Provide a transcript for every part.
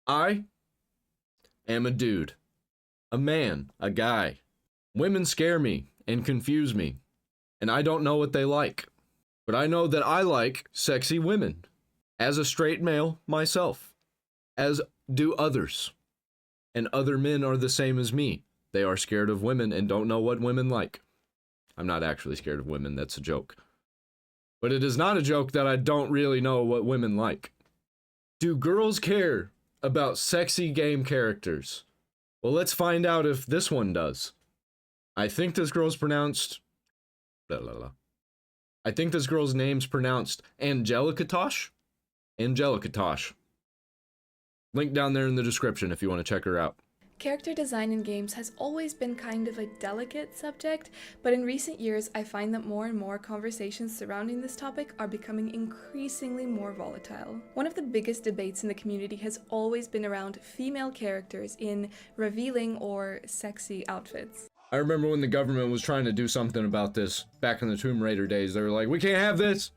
I am a dude, a man, a guy. Women scare me and confuse me, and I don't know what they like. But I know that I like sexy women, as a straight male myself, as do others. And other men are the same as me. They are scared of women and don't know what women like. I'm not actually scared of women, that's a joke. But it is not a joke that I don't really know what women like. Do girls care about sexy game characters? Well, let's find out if this one does. I think this girl's pronounced... I think this girl's name's pronounced Angelica Tosh? Angelica Tosh. Link down there in the description if you want to check her out. Character design in games has always been kind of a delicate subject, but in recent years I find that more and more conversations surrounding this topic are becoming increasingly more volatile. One of the biggest debates in the community has always been around female characters in revealing or sexy outfits. I remember when the government was trying to do something about this back in the Tomb Raider days. They were like, we can't have this!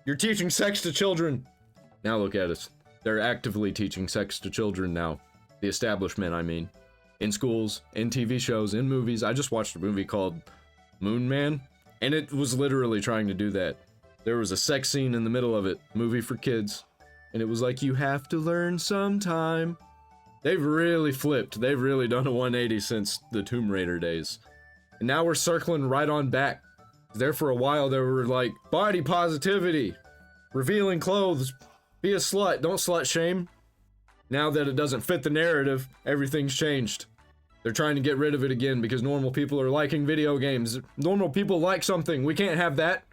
You're teaching sex to children! Now look at us. They're actively teaching sex to children now. The establishment, I mean. In schools, in TV shows, in movies. I just watched a movie called Moon Man, and it was literally trying to do that. There was a sex scene in the middle of it, movie for kids, and it was like, you have to learn sometime. They've really flipped. They've really done a 180 since the Tomb Raider days. And now we're circling right on back. There for a while, they were like, body positivity, revealing clothes, be a slut, don't slut shame. Now that it doesn't fit the narrative, everything's changed. They're trying to get rid of it again because normal people are liking video games. Normal people like something. We can't have that.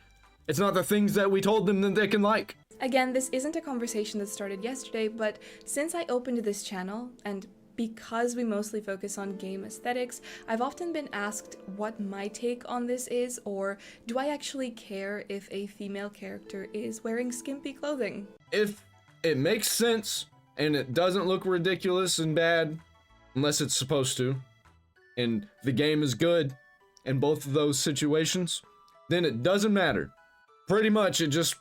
It's not the things that we told them that they can like. Again, this isn't a conversation that started yesterday, but since I opened this channel, and because we mostly focus on game aesthetics, I've often been asked what my take on this is, or do I actually care if a female character is wearing skimpy clothing? If it makes sense, and it doesn't look ridiculous and bad, unless it's supposed to, and the game is good in both of those situations, then it doesn't matter. Pretty much it just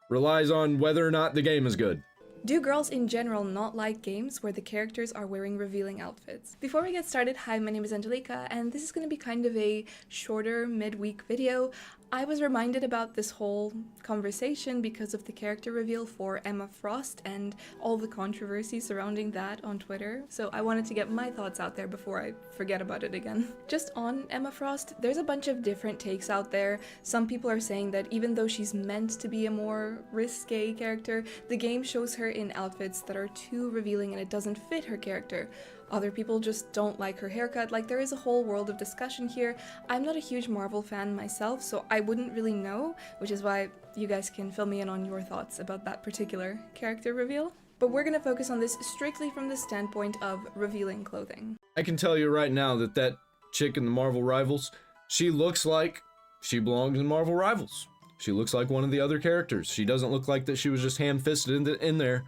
relies on whether or not the game is good. Do girls in general not like games where the characters are wearing revealing outfits? Before we get started, hi, my name is Angelica, and this is going to be kind of a shorter midweek video. I was reminded about this whole conversation because of the character reveal for Emma Frost and all the controversy surrounding that on Twitter, so I wanted to get my thoughts out there before I forget about it again. Just on Emma Frost, there's a bunch of different takes out there. Some people are saying that even though she's meant to be a more risque character, the game shows her in outfits that are too revealing and it doesn't fit her character. Other people just don't like her haircut. Like, there is a whole world of discussion here. I'm not a huge Marvel fan myself, so I wouldn't really know, which is why you guys can fill me in on your thoughts about that particular character reveal. But we're gonna focus on this strictly from the standpoint of revealing clothing. I can tell you right now that that chick in the Marvel Rivals, she looks like she belongs in Marvel Rivals. She looks like one of the other characters. She doesn't look like that she was just ham-fisted in there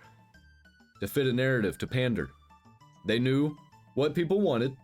to fit a narrative, to pander. They knew what people wanted,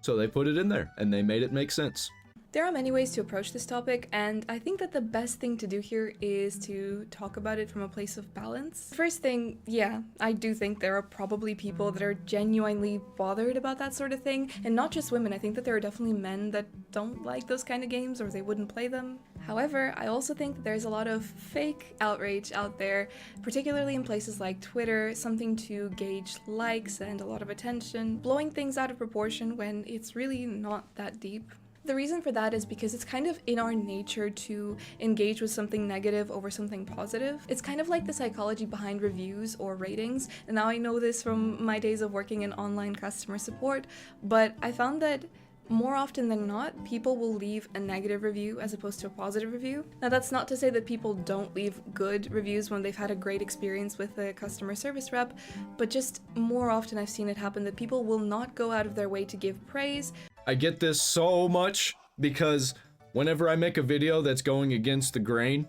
so they put it in there, and they made it make sense. There are many ways to approach this topic, and I think that the best thing to do here is to talk about it from a place of balance. First thing, yeah, I do think there are probably people that are genuinely bothered about that sort of thing, and not just women. I think that there are definitely men that don't like those kind of games, or they wouldn't play them. However, I also think that there's a lot of fake outrage out there, particularly in places like Twitter, something to gauge likes and a lot of attention, blowing things out of proportion when it's really not that deep. The reason for that is because it's kind of in our nature to engage with something negative over something positive. It's kind of like the psychology behind reviews or ratings, and now I know this from my days of working in online customer support, but I found that more often than not, people will leave a negative review as opposed to a positive review. Now, that's not to say that people don't leave good reviews when they've had a great experience with a customer service rep, but just more often I've seen it happen that people will not go out of their way to give praise. I get this so much because whenever I make a video that's going against the grain,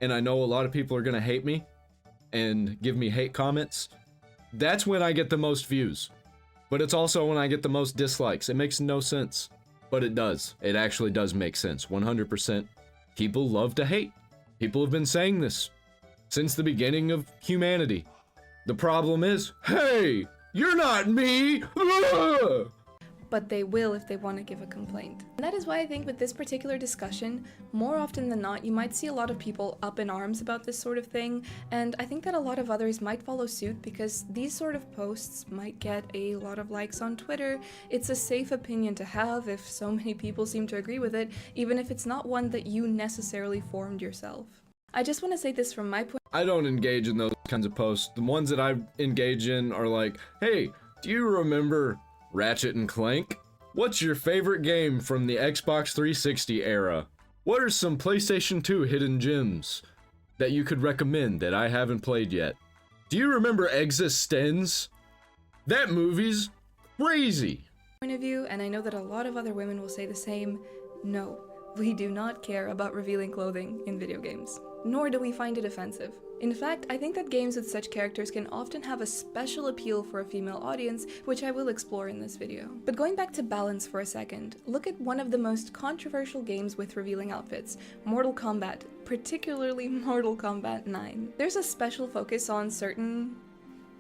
and I know a lot of people are gonna hate me and give me hate comments, that's when I get the most views. But it's also when I get the most dislikes. It makes no sense. But it does. It actually does make sense. 100%. People love to hate. People have been saying this since the beginning of humanity. The problem is, hey, You're not me! Ugh! But they will if they want to give a complaint. And that is why I think with this particular discussion, more often than not, you might see a lot of people up in arms about this sort of thing, and I think that a lot of others might follow suit because these sort of posts might get a lot of likes on Twitter. It's a safe opinion to have if so many people seem to agree with it, even if it's not one that you necessarily formed yourself. I just want to say this from my point. I don't engage in those kinds of posts. The ones that I engage in are like, hey, do you remember Ratchet and Clank? What's your favorite game from the Xbox 360 era? What are some PlayStation 2 hidden gems that you could recommend that I haven't played yet? Do you remember Existenz? That movie's crazy. Point of view, and I know that a lot of other women will say the same, no, we do not care about revealing clothing in video games, nor do we find it offensive. In fact, I think that games with such characters can often have a special appeal for a female audience, which I will explore in this video. But going back to balance for a second, look at one of the most controversial games with revealing outfits, Mortal Kombat, particularly Mortal Kombat 9. There's a special focus on certain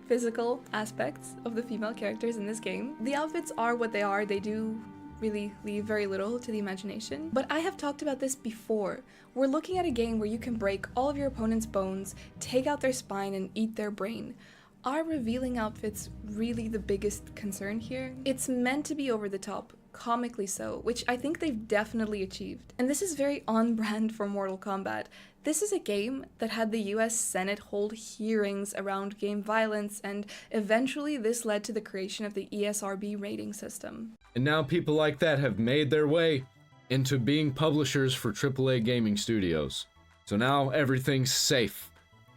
physical aspects of the female characters in this game. The outfits are what they are, they do really leave very little to the imagination. But I have talked about this before. We're looking at a game where you can break all of your opponent's bones, take out their spine, and eat their brain. Are revealing outfits really the biggest concern here? It's meant to be over the top, comically so, which I think they've definitely achieved. And this is very on brand for Mortal Kombat. This is a game that had the US Senate hold hearings around game violence, and eventually this led to the creation of the ESRB rating system. And now people like that have made their way into being publishers for AAA gaming studios. So now everything's safe.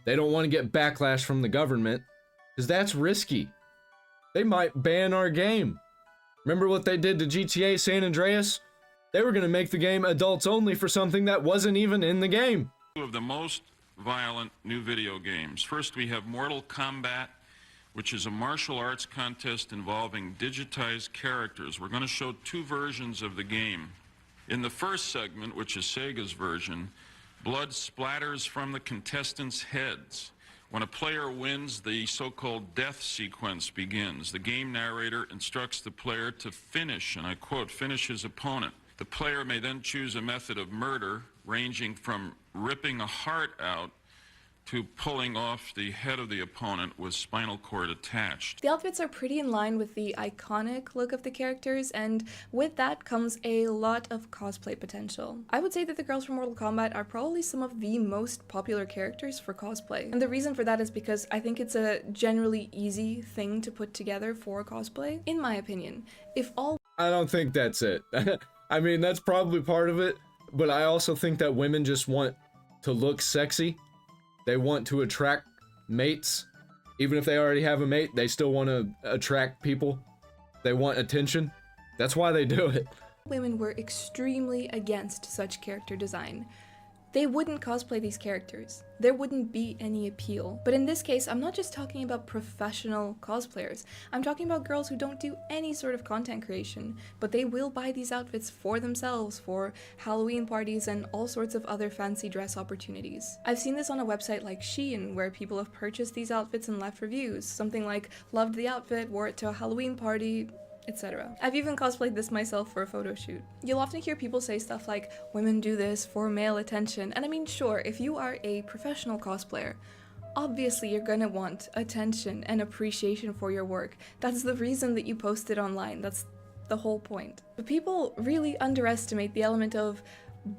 They don't want to get backlash from the government, because that's risky. They might ban our game. Remember what they did to GTA San Andreas? They were going to make the game adults only for something that wasn't even in the game. Two of the most violent new video games. First, we have Mortal Kombat, which is a martial arts contest involving digitized characters. We're going to show two versions of the game. In the first segment, which is Sega's version, blood splatters from the contestants' heads. When a player wins, the so-called death sequence begins. The game narrator instructs the player to finish, and I quote, finish his opponent. The player may then choose a method of murder, ranging from ripping a heart out to pulling off the head of the opponent with spinal cord attached. The outfits are pretty in line with the iconic look of the characters, and with that comes a lot of cosplay potential. I would say that the girls from Mortal Kombat are probably some of the most popular characters for cosplay. And the reason for that is because I think it's a generally easy thing to put together for cosplay, in my opinion. I don't think that's it. I mean, that's probably part of it, but I also think that women just want to look sexy. They want to attract mates. Even if they already have a mate, they still want to attract people. They want attention. That's why they do it. Women were extremely against such character design. They wouldn't cosplay these characters. There wouldn't be any appeal. But in this case, I'm not just talking about professional cosplayers. I'm talking about girls who don't do any sort of content creation, but they will buy these outfits for themselves for Halloween parties and all sorts of other fancy dress opportunities. I've seen this on a website like Shein, where people have purchased these outfits and left reviews. Something like, loved the outfit, wore it to a Halloween party, etc. I've even cosplayed this myself for a photo shoot. You'll often hear people say stuff like, women do this for male attention, and I mean, sure, if you are a professional cosplayer, obviously you're gonna want attention and appreciation for your work. That's the reason that you post it online, that's the whole point. But people really underestimate the element of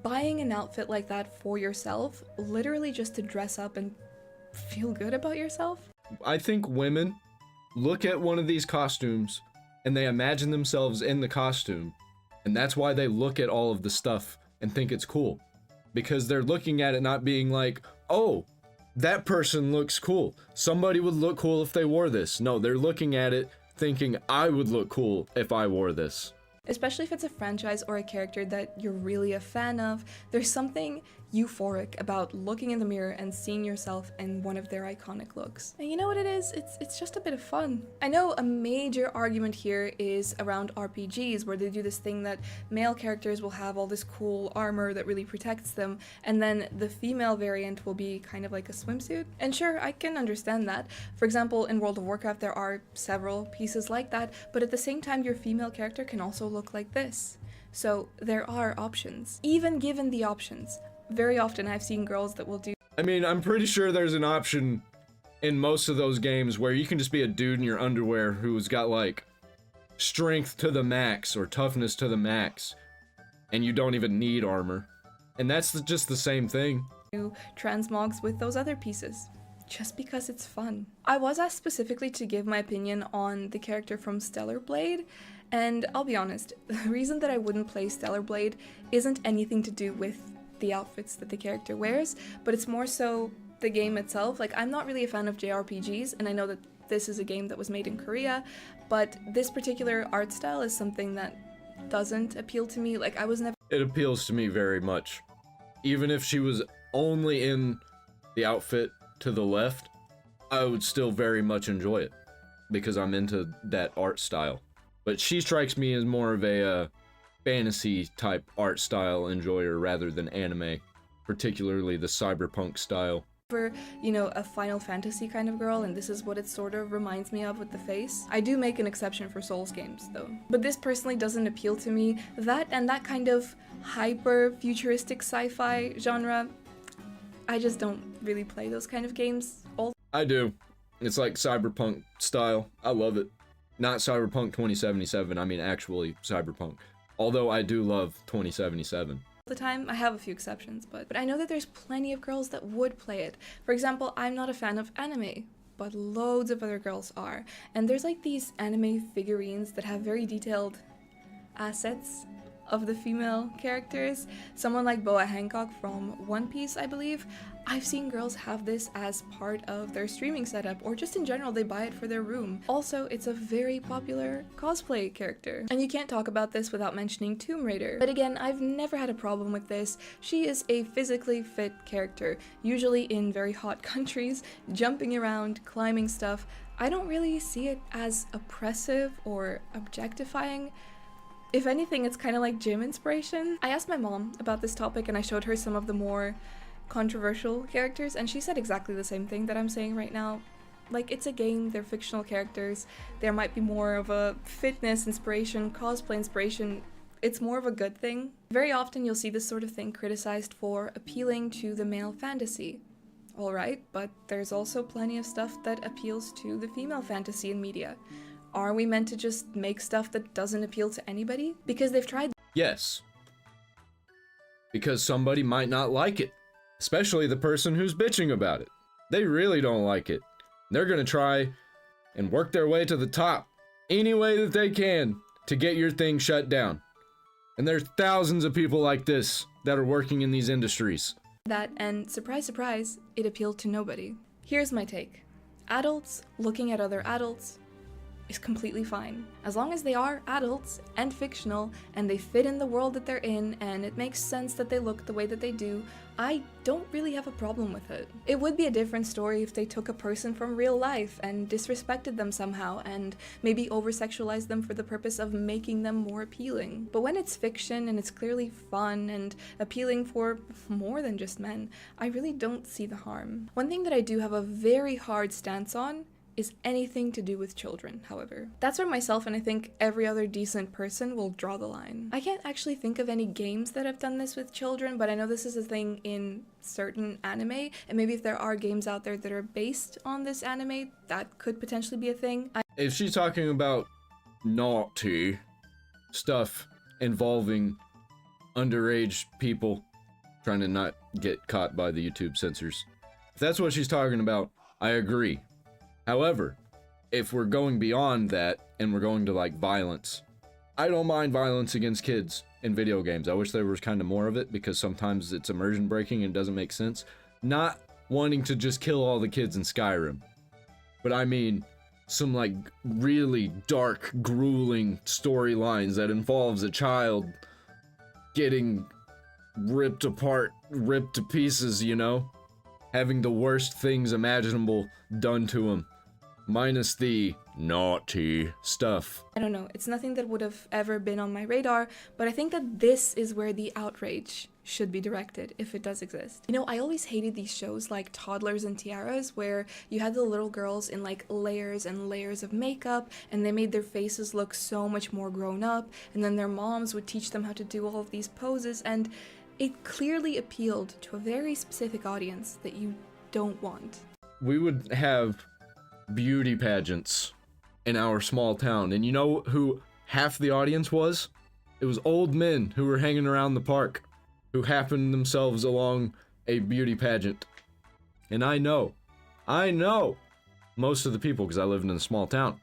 buying an outfit like that for yourself, literally just to dress up and feel good about yourself. I think women look at one of these costumes and they imagine themselves in the costume, and that's why they look at all of the stuff and think it's cool. Because they're looking at it not being like, oh, that person looks cool. Somebody would look cool if they wore this. No, they're looking at it thinking, I would look cool if I wore this. Especially if it's a franchise or a character that you're really a fan of, there's something euphoric about looking in the mirror and seeing yourself in one of their iconic looks. And you know what it is? It's just a bit of fun. I know a major argument here is around RPGs, where they do this thing that male characters will have all this cool armor that really protects them, and then the female variant will be kind of like a swimsuit. And sure, I can understand that. For example, in World of Warcraft there are several pieces like that, but at the same time your female character can also look like this. So there are options. Even given the options, very often I've seen girls that will do— I mean, I'm pretty sure there's an option in most of those games where you can just be a dude in your underwear who's got like strength to the max or toughness to the max, and you don't even need armor. And that's just the same thing. transmogs with those other pieces, just because it's fun. I was asked specifically to give my opinion on the character from Stellar Blade, and I'll be honest, the reason that I wouldn't play Stellar Blade isn't anything to do with the outfits that the character wears, but it's more so the game itself. Like, I'm not really a fan of JRPGs, and I know that this is a game that was made in Korea, but this particular art style is something that doesn't appeal to me. Like, I was never— It appeals to me very much. Even if she was only in the outfit to the left, I would still very much enjoy it, because I'm into that art style. But she strikes me as more of a fantasy type art style enjoyer rather than anime, particularly the cyberpunk style. You know, a Final Fantasy kind of girl, and this is what it sort of reminds me of with the face. I do make an exception for Souls games though, but this personally doesn't appeal to me. That and that kind of hyper futuristic sci-fi genre, I just don't really play those kind of games. I do. It's like cyberpunk style. I love it. Not Cyberpunk 2077, I mean actually cyberpunk. Although I do love 2077. The time. I have a few exceptions, but I know that there's plenty of girls that would play it. For example, I'm not a fan of anime, but loads of other girls are. And there's like these anime figurines that have very detailed assets of the female characters. Someone like Boa Hancock from One Piece, I believe. I've seen girls have this as part of their streaming setup, or just in general they buy it for their room. Also, it's a very popular cosplay character. And you can't talk about this without mentioning Tomb Raider. But again, I've never had a problem with this. She is a physically fit character, usually in very hot countries, jumping around, climbing stuff. I don't really see it as oppressive or objectifying. If anything, it's kind of like gym inspiration. I asked my mom about this topic and I showed her some of the more controversial characters, and she said exactly the same thing that I'm saying right now. Like, it's a game, they're fictional characters, there might be more of a fitness inspiration, cosplay inspiration. It's more of a good thing. Very often you'll see this sort of thing criticized for appealing to the male fantasy. Alright, but there's also plenty of stuff that appeals to the female fantasy in media. Are we meant to just make stuff that doesn't appeal to anybody? Because they've tried— Yes. Because somebody might not like it. Especially the person who's bitching about it. They really don't like it. They're gonna try and work their way to the top any way that they can to get your thing shut down. And there's thousands of people like this that are working in these industries. that, and surprise, surprise, it appealed to nobody. Here's my take. Adults looking at other adults is completely fine. As long as they are adults and fictional and they fit in the world that they're in and it makes sense that they look the way that they do, I don't really have a problem with it. It would be a different story if they took a person from real life and disrespected them somehow and maybe over-sexualized them for the purpose of making them more appealing. But when it's fiction and it's clearly fun and appealing for more than just men, I really don't see the harm. One thing that I do have a very hard stance on is anything to do with children, however. That's where myself and I think every other decent person will draw the line. I can't actually think of any games that have done this with children, but I know this is a thing in certain anime, and maybe if there are games out there that are based on this anime, that could potentially be a thing. If she's talking about naughty stuff involving underage people, trying to not get caught by the YouTube censors, if that's what she's talking about, I agree. However, if we're going beyond that and we're going to like violence, I don't mind violence against kids in video games. I wish there was kind of more of it because sometimes it's immersion breaking and doesn't make sense. Not wanting to just kill all the kids in Skyrim, but I mean some like really dark, grueling storylines that involves a child getting ripped apart, ripped to pieces, you know? Having the worst things imaginable done to them. Minus the naughty stuff. I don't know, it's nothing that would have ever been on my radar, but I think that this is where the outrage should be directed, if it does exist. You know, I always hated these shows like Toddlers and Tiaras, where you had the little girls in like layers and layers of makeup, and they made their faces look so much more grown up, and then their moms would teach them how to do all of these poses, and it clearly appealed to a very specific audience that you don't want. We would have beauty pageants in our small town, and you know who half the audience was? It was old men who were hanging around the park, who happened themselves along a beauty pageant. And I know most of the people, because I lived in a small town,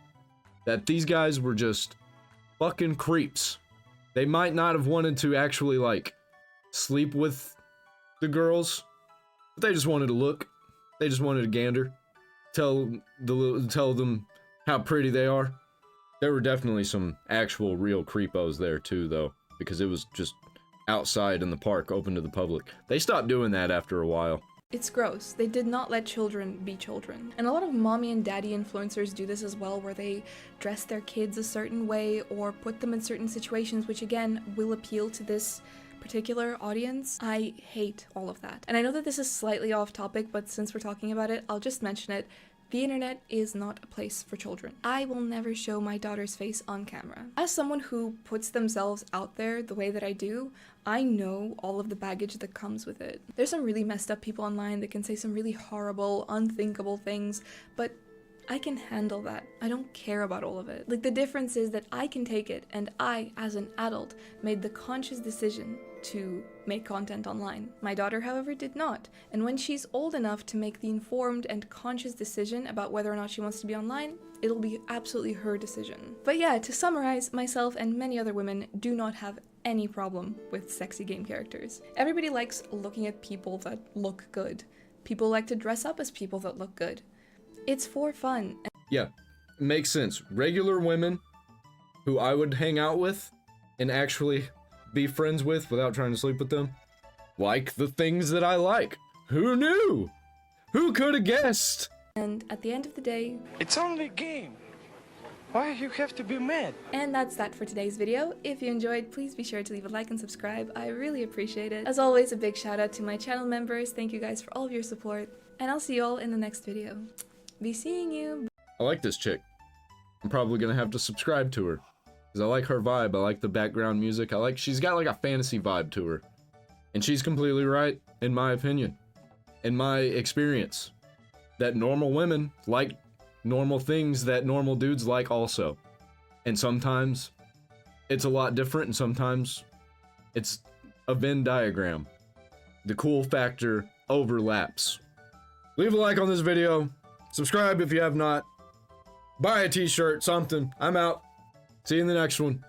that these guys were just fucking creeps. They might not have wanted to actually, like, sleep with the girls, but they just wanted to look. They just wanted to gander. Tell them how pretty they are. There were definitely some actual real creepos there too, though, because it was just outside in the park, open to the public. They stopped doing that after a while. It's gross. They did not let children be children. And a lot of mommy and daddy influencers do this as well, where they dress their kids a certain way or put them in certain situations, which again will appeal to this particular audience. I hate all of that. And I know that this is slightly off topic, but since we're talking about it, I'll just mention it. The internet is not a place for children. I will never show my daughter's face on camera. As someone who puts themselves out there the way that I do, I know all of the baggage that comes with it. There's some really messed up people online that can say some really horrible, unthinkable things, but I can handle that. I don't care about all of it. Like, the difference is that I can take it, and I, as an adult, made the conscious decision to make content online. My daughter, however, did not. And when she's old enough to make the informed and conscious decision about whether or not she wants to be online, it'll be absolutely her decision. But yeah, to summarize, myself and many other women do not have any problem with sexy game characters. Everybody likes looking at people that look good. People like to dress up as people that look good. It's for fun. Yeah, makes sense. Regular women who I would hang out with and actually be friends with without trying to sleep with them like the things that I like. Who knew? Who could have guessed? And at the end of the day, it's only a game. Why you have to be mad? And that's that for today's video. If you enjoyed, please be sure to leave a like and subscribe. I really appreciate it. As always, a big shout out to my channel members. Thank you guys for all of your support. And I'll see you all in the next video. Be seeing you. I like this chick. I'm probably gonna have to subscribe to her. Because I like her vibe, I like the background music, she's got like a fantasy vibe to her. And she's completely right, in my opinion. In my experience. That normal women like normal things that normal dudes like also. And sometimes it's a lot different, and sometimes it's a Venn diagram. The cool factor overlaps. Leave a like on this video. Subscribe if you have not. Buy a t-shirt, something. I'm out. See you in the next one.